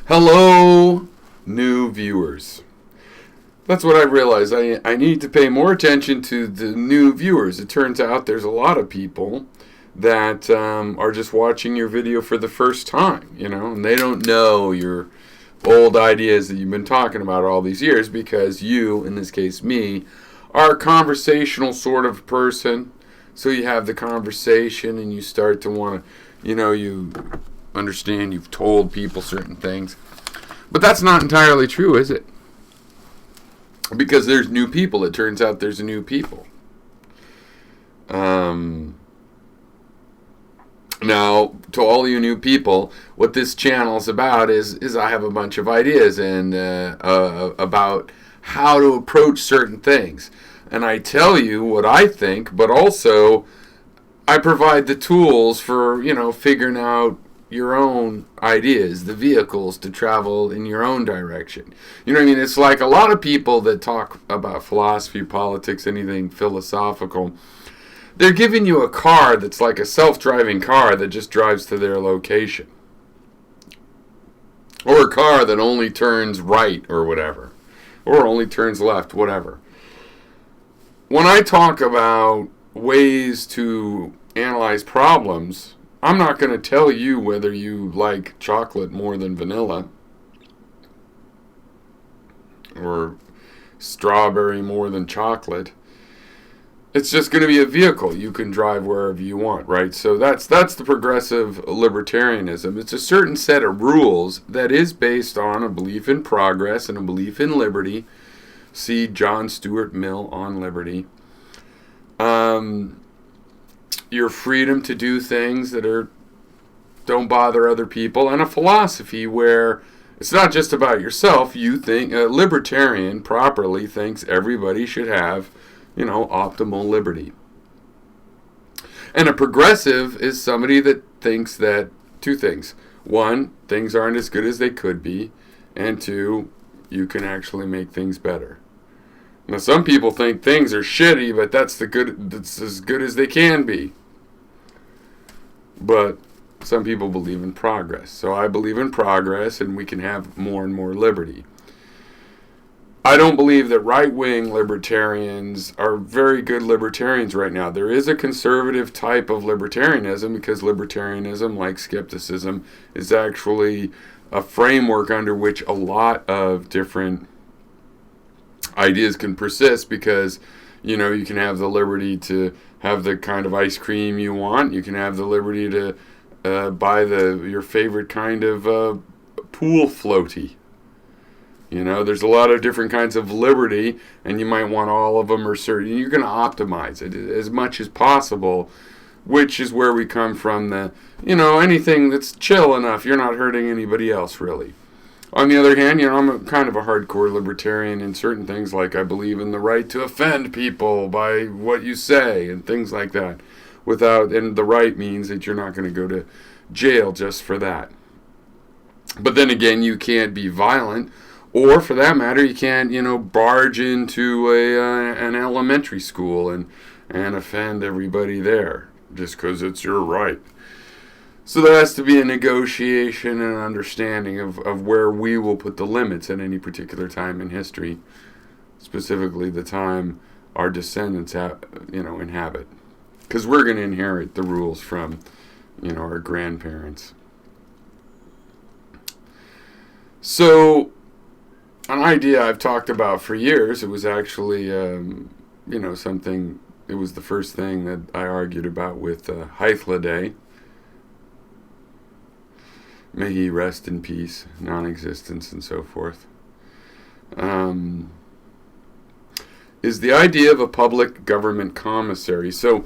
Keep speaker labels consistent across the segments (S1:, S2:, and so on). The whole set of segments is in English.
S1: Hello, new viewers. That's what I realized. I need to pay more attention to the new viewers. It turns out there's a lot of people that are just watching your video for the first time, and they don't know your old ideas that you've been talking about all these years because you, in this case me, are a conversational sort of person. So you have the conversation and you start to want to, you understand you've told people certain things. But that's not entirely true, is it? Because there's new people. It turns out there's new people. Now, to all you new people, what this channel is about is I have a bunch of ideas and about how to approach certain things. And I tell you what I think, but also I provide the tools for, figuring out your own ideas, the vehicles to travel in your own direction. You know what I mean? It's like a lot of people that talk about philosophy, politics, anything philosophical. They're giving you a car that's like a self-driving car that just drives to their location. Or a car that only turns right or whatever. Or only turns left, whatever. When I talk about ways to analyze problems, I'm not going to tell you whether you like chocolate more than vanilla or strawberry more than chocolate. It's just going to be a vehicle. You can drive wherever you want, right? So that's the progressive libertarianism. It's a certain set of rules that is based on a belief in progress and a belief in liberty. See John Stuart Mill on liberty. Your freedom to do things that don't bother other people, and a philosophy where it's not just about yourself. You think a libertarian properly thinks everybody should have, optimal liberty. And a progressive is somebody that thinks that two things. One, things aren't as good as they could be, and two, you can actually make things better. Now, some people think things are shitty, but that's as good as they can be. But some people believe in progress. So I believe in progress, and we can have more and more liberty. I don't believe that right-wing libertarians are very good libertarians right now. There is a conservative type of libertarianism, because libertarianism, like skepticism, is actually a framework under which a lot of different ideas can persist, because you can have the liberty to have the kind of ice cream you want. You can have the liberty to buy your favorite kind of pool floaty. There's a lot of different kinds of liberty, and you might want all of them or certain. You're going to optimize it as much as possible, which is where we come from. Anything that's chill enough, you're not hurting anybody else, really. On the other hand, I'm kind of a hardcore libertarian in certain things, like I believe in the right to offend people by what you say and things like that. And the right means that you're not going to go to jail just for that. But then again, you can't be violent, or for that matter, you can't, barge into an elementary school and offend everybody there just because it's your right. So there has to be a negotiation and an understanding of where we will put the limits at any particular time in history, specifically the time our descendants inhabit. Because we're going to inherit the rules from, our grandparents. So, an idea I've talked about for years, it was actually, something, it was the first thing that I argued about with Hythloday. May he rest in peace, non-existence, and so forth. Is the idea of a public government commissary. So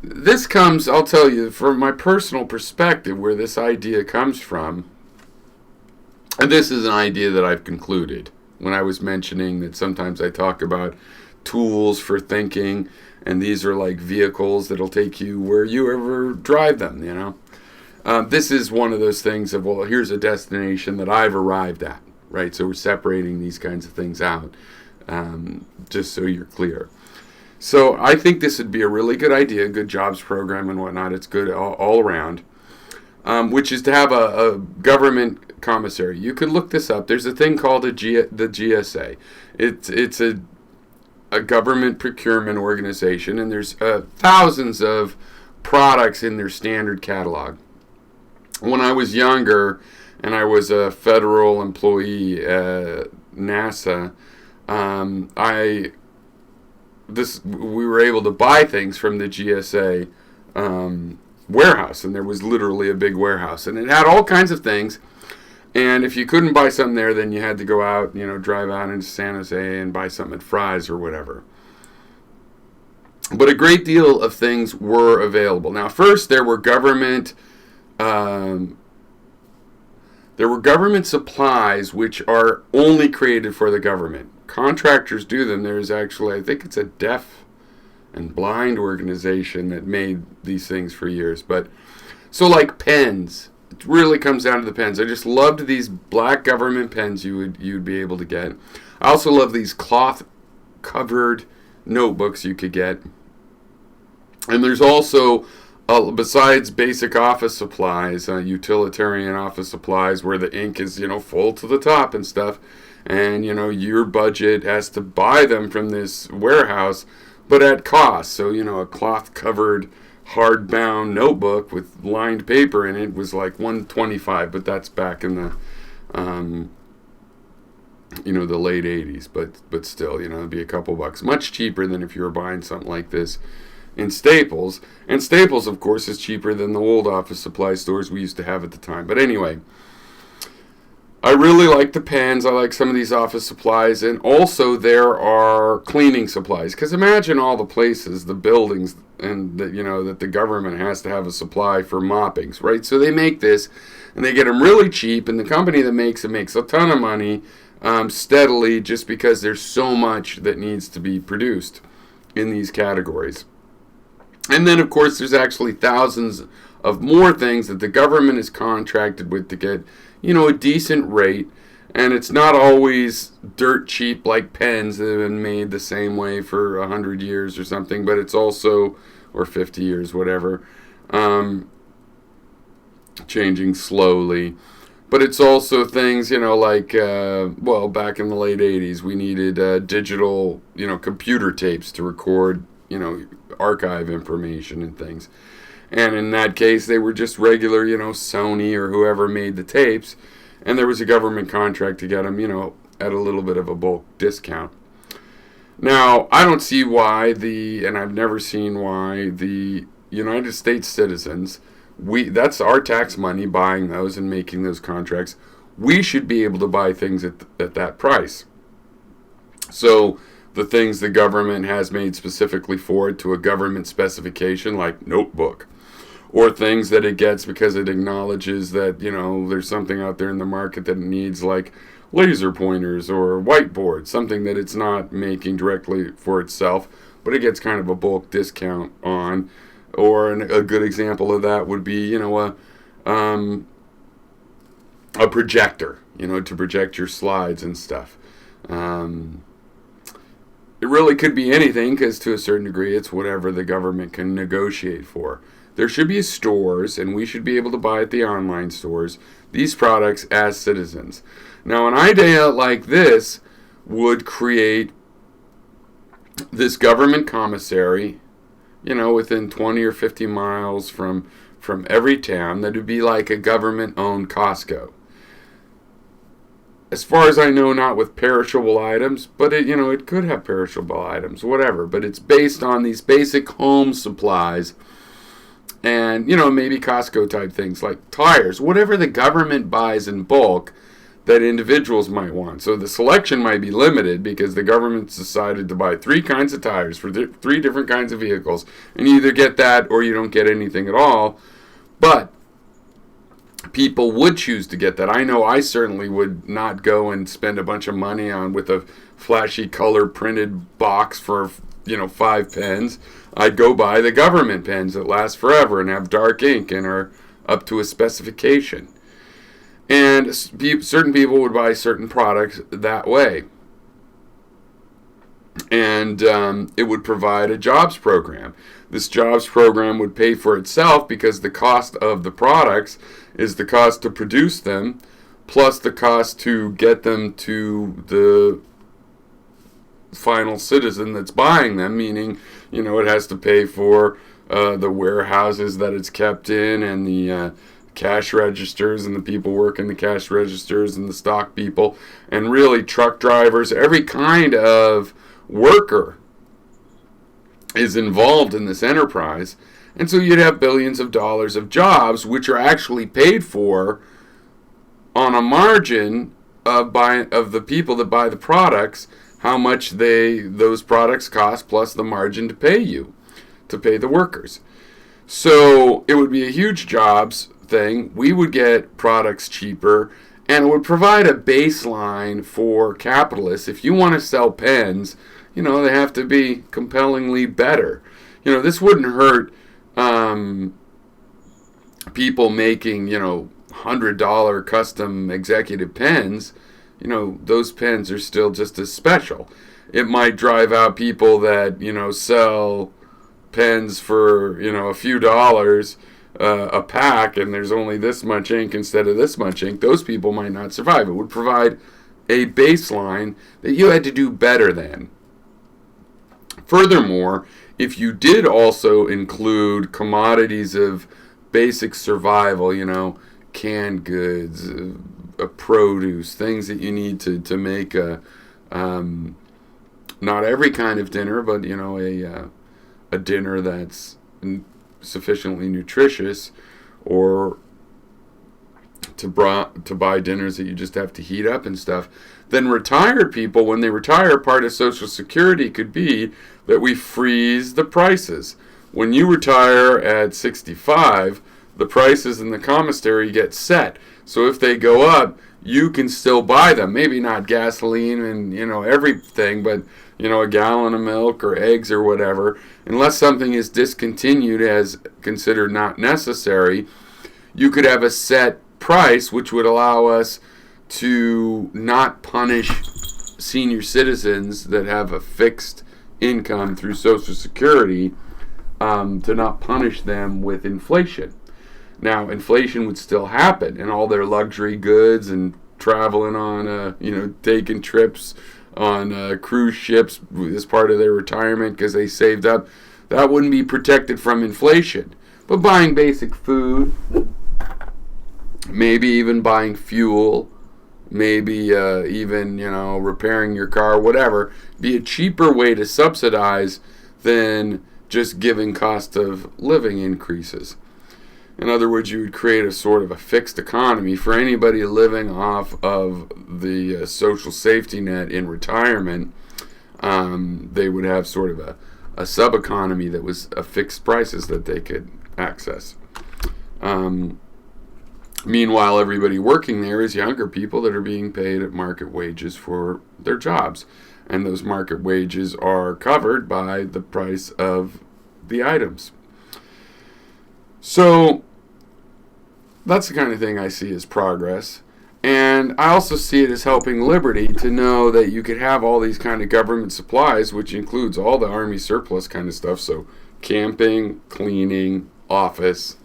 S1: this comes, I'll tell you, from my personal perspective, where this idea comes from. And this is an idea that I've concluded when I was mentioning that sometimes I talk about tools for thinking, and these are like vehicles that'll take you where you ever drive them, This is one of those things of, well, here's a destination that I've arrived at, right? So we're separating these kinds of things out, just so you're clear. So I think this would be a really good idea, good jobs program and whatnot. It's good all around, which is to have a government Commissary. You could look this up. There's a thing called the GSA. It's a government procurement organization, and there's thousands of products in their standard catalog. When I was younger and I was a federal employee at NASA, we were able to buy things from the GSA warehouse, and there was literally a big warehouse, and it had all kinds of things. And if you couldn't buy something there, then you had to go out, drive out into San Jose and buy something at Fry's or whatever. But a great deal of things were available. Now, first there were government supplies which are only created for the government. Contractors do them. There's actually, I think it's a deaf and blind organization that made these things for years. But so like pens, it really comes down to the pens. I just loved these black government pens you'd be able to get. I also love these cloth covered notebooks you could get. And there's also, besides basic office supplies, utilitarian office supplies where the ink is, full to the top and stuff. And, your budget has to buy them from this warehouse, but at cost. So, a cloth-covered, hardbound notebook with lined paper in it was like $125, but that's back in the, the late 80s. But still, it'd be a couple bucks. Much cheaper than if you were buying something like this in Staples. And Staples, of course, is cheaper than the old office supply stores we used to have at the time. But anyway, I really like the pens. I like some of these office supplies. And also there are cleaning supplies. Because imagine all the places, the buildings, and that the government has to have a supply for moppings, right? So they make this, and they get them really cheap. And the company that makes it makes a ton of money steadily, just because there's so much that needs to be produced in these categories. And then, of course, there's actually thousands of more things that the government is contracted with to get, a decent rate. And it's not always dirt cheap like pens that have been made the same way for 100 years or something, but it's also, or 50 years, whatever, changing slowly. But it's also things, like, back in the late 80s, we needed digital, computer tapes to record, archive information and things. And in that case, they were just regular, Sony or whoever made the tapes. And there was a government contract to get them, at a little bit of a bulk discount. Now, I don't see why and I've never seen why the United States citizens, that's our tax money buying those and making those contracts. We should be able to buy things at that price. So the things the government has made specifically for it to a government specification, like notebook, or things that it gets because it acknowledges that, there's something out there in the market that it needs, like laser pointers or whiteboards, something that it's not making directly for itself, but it gets kind of a bulk discount on. Or a good example of that would be, a projector, to project your slides and stuff. It really could be anything, because to a certain degree it's whatever the government can negotiate for. There should be stores, and we should be able to buy at the online stores, these products as citizens. Now, an idea like this would create this government commissary, within 20 or 50 miles from every town, that would be like a government-owned Costco. As far as I know, not with perishable items, but it could have perishable items, whatever. But it's based on these basic home supplies and, maybe Costco type things like tires, whatever the government buys in bulk that individuals might want. So the selection might be limited because the government's decided to buy 3 kinds of tires for 3 different kinds of vehicles. And you either get that or you don't get anything at all. But people would choose to get that. I know I certainly would not go and spend a bunch of money with a flashy color printed box for 5 pens. I'd go buy the government pens that last forever and have dark ink and are up to a specification. And certain people would buy certain products that way. And it would provide a jobs program. This jobs program would pay for itself because the cost of the products is the cost to produce them, plus the cost to get them to the final citizen that's buying them, meaning, it has to pay for the warehouses that it's kept in, and the cash registers, and the people working the cash registers, and the stock people, and really truck drivers. Every kind of worker is involved in this enterprise. And so you'd have billions of dollars of jobs which are actually paid for on a margin of the people that buy the products, how much those products cost, plus the margin to pay the workers. So it would be a huge jobs thing. We would get products cheaper, and it would provide a baseline for capitalists. If you want to sell pens, they have to be compellingly better. This wouldn't hurt people making, $100 custom executive pens. Those pens are still just as special. It might drive out people that, sell pens for, a few dollars a pack, and there's only this much ink instead of this much ink. Those people might not survive. It would provide a baseline that you had to do better than. Furthermore, if you did also include commodities of basic survival, canned goods, produce, things that you need to make not every kind of dinner, but a dinner that's sufficiently nutritious, or to buy dinners that you just have to heat up and stuff, then retired people, when they retire, part of Social Security could be that we freeze the prices. When you retire at 65, the prices in the commissary get set. So if they go up, you can still buy them. Maybe not gasoline and, everything, but, a gallon of milk or eggs or whatever. Unless something is discontinued as considered not necessary, you could have a set price, which would allow us to not punish senior citizens that have a fixed income through Social Security, to not punish them with inflation. Now, inflation would still happen, and all their luxury goods and traveling on, taking trips on cruise ships as part of their retirement because they saved up, that wouldn't be protected from inflation. But buying basic food, maybe even buying fuel, maybe even, repairing your car, whatever, be a cheaper way to subsidize than just giving cost of living increases. In other words, you would create a sort of a fixed economy for anybody living off of the social safety net in retirement. They would have sort of a sub-economy that was a fixed prices that they could access. Meanwhile, everybody working there is younger people that are being paid at market wages for their jobs. And those market wages are covered by the price of the items. So that's the kind of thing I see as progress. And I also see it as helping liberty to know that you could have all these kind of government supplies, which includes all the Army surplus kind of stuff. So camping, cleaning, office.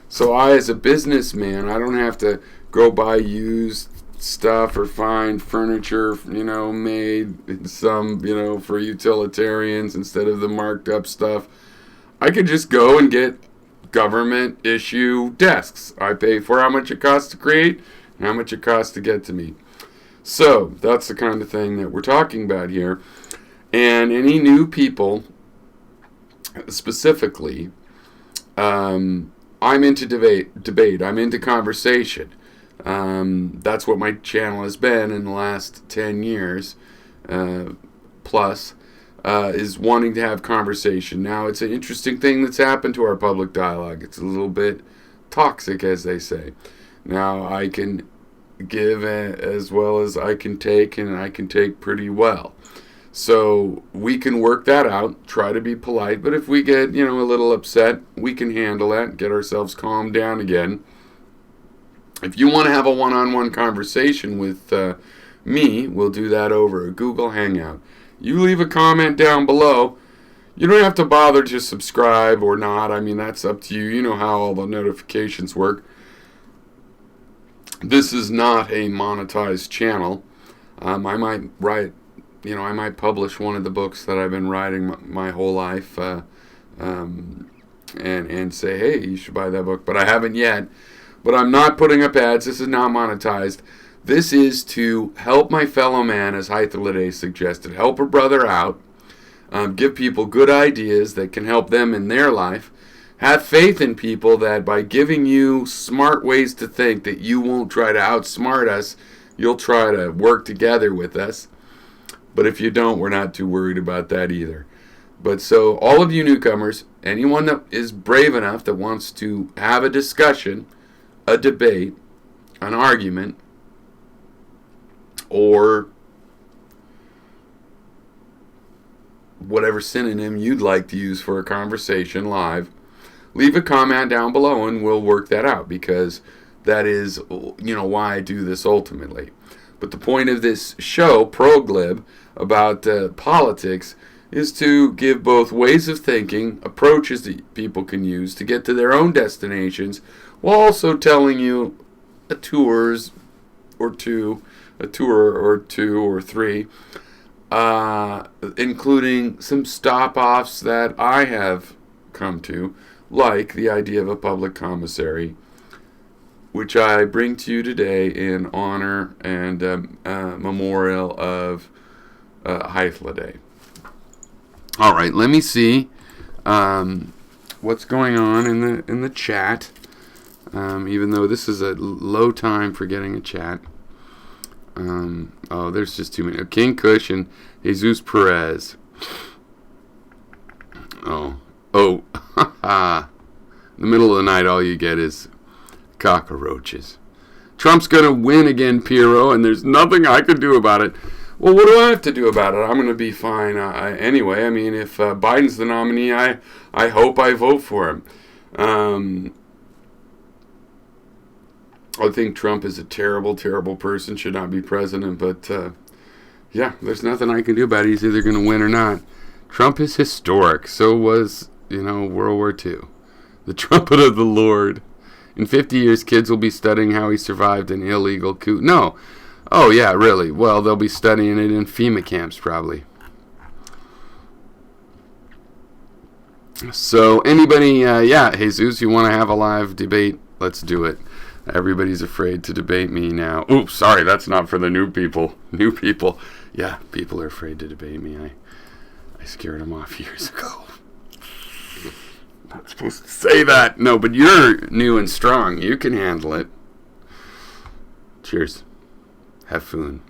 S1: So I, as a businessman, I don't have to go buy used stuff or find furniture, made in some, for utilitarians instead of the marked up stuff. I could just go and get government issue desks. I pay for how much it costs to create and how much it costs to get to me. So that's the kind of thing that we're talking about here. And any new people, specifically, I'm into debate. I'm into conversation. That's what my channel has been in the last 10 years plus. Is wanting to have conversation. Now, it's an interesting thing that's happened to our public dialogue. It's a little bit toxic, as they say. Now, I can give as well as I can take, and I can take pretty well. So we can work that out, try to be polite, but if we get, a little upset, we can handle that, get ourselves calmed down again. If you want to have a one-on-one conversation with me, we'll do that over a Google Hangout. You leave a comment down below. You don't have to bother to subscribe or not. I mean, that's up to you. You know how all the notifications work. This is not a monetized channel. I might write, I might publish one of the books that I've been writing my whole life, and say, hey, you should buy that book. But I haven't yet. But I'm not putting up ads. This is not monetized. This is to help my fellow man, as Hythloday suggested, help a brother out, give people good ideas that can help them in their life. Have faith in people that by giving you smart ways to think that you won't try to outsmart us, you'll try to work together with us. But if you don't, we're not too worried about that either. But so all of you newcomers, anyone that is brave enough that wants to have a discussion, a debate, an argument, or whatever synonym you'd like to use for a conversation live, leave a comment down below and we'll work that out, because that is, why I do this ultimately. But the point of this show, ProGlib, about politics, is to give both ways of thinking, approaches that people can use to get to their own destinations, while also telling you a tour or two or three, including some stop-offs that I have come to, like the idea of a public commissary, which I bring to you today in honor and memorial of Hythloday. All right, let me see what's going on in the chat. Even though this is a low time for getting a chat. There's just too many. King Kush and Jesus Perez. In the middle of the night, all you get is cockroaches. Trump's going to win again, Piero, and there's nothing I can do about it. Well, what do I have to do about it? I'm going to be fine anyway. I mean, if Biden's the nominee, I hope I vote for him. I think Trump is a terrible, terrible person, should not be president, but there's nothing I can do about it. He's either going to win or not. Trump is historic. So was, World War II. The trumpet of the Lord. In 50 years, kids will be studying how he survived an illegal coup. No. Oh, yeah, really? Well, they'll be studying it in FEMA camps, probably. So, anybody, Jesus, you want to have a live debate? Let's do it. Everybody's afraid to debate me now. Oops, sorry, that's not for the new people. New people. Yeah, people are afraid to debate me. I scared them off years ago. Not supposed to say that. No, but you're new and strong. You can handle it. Cheers. Have fun.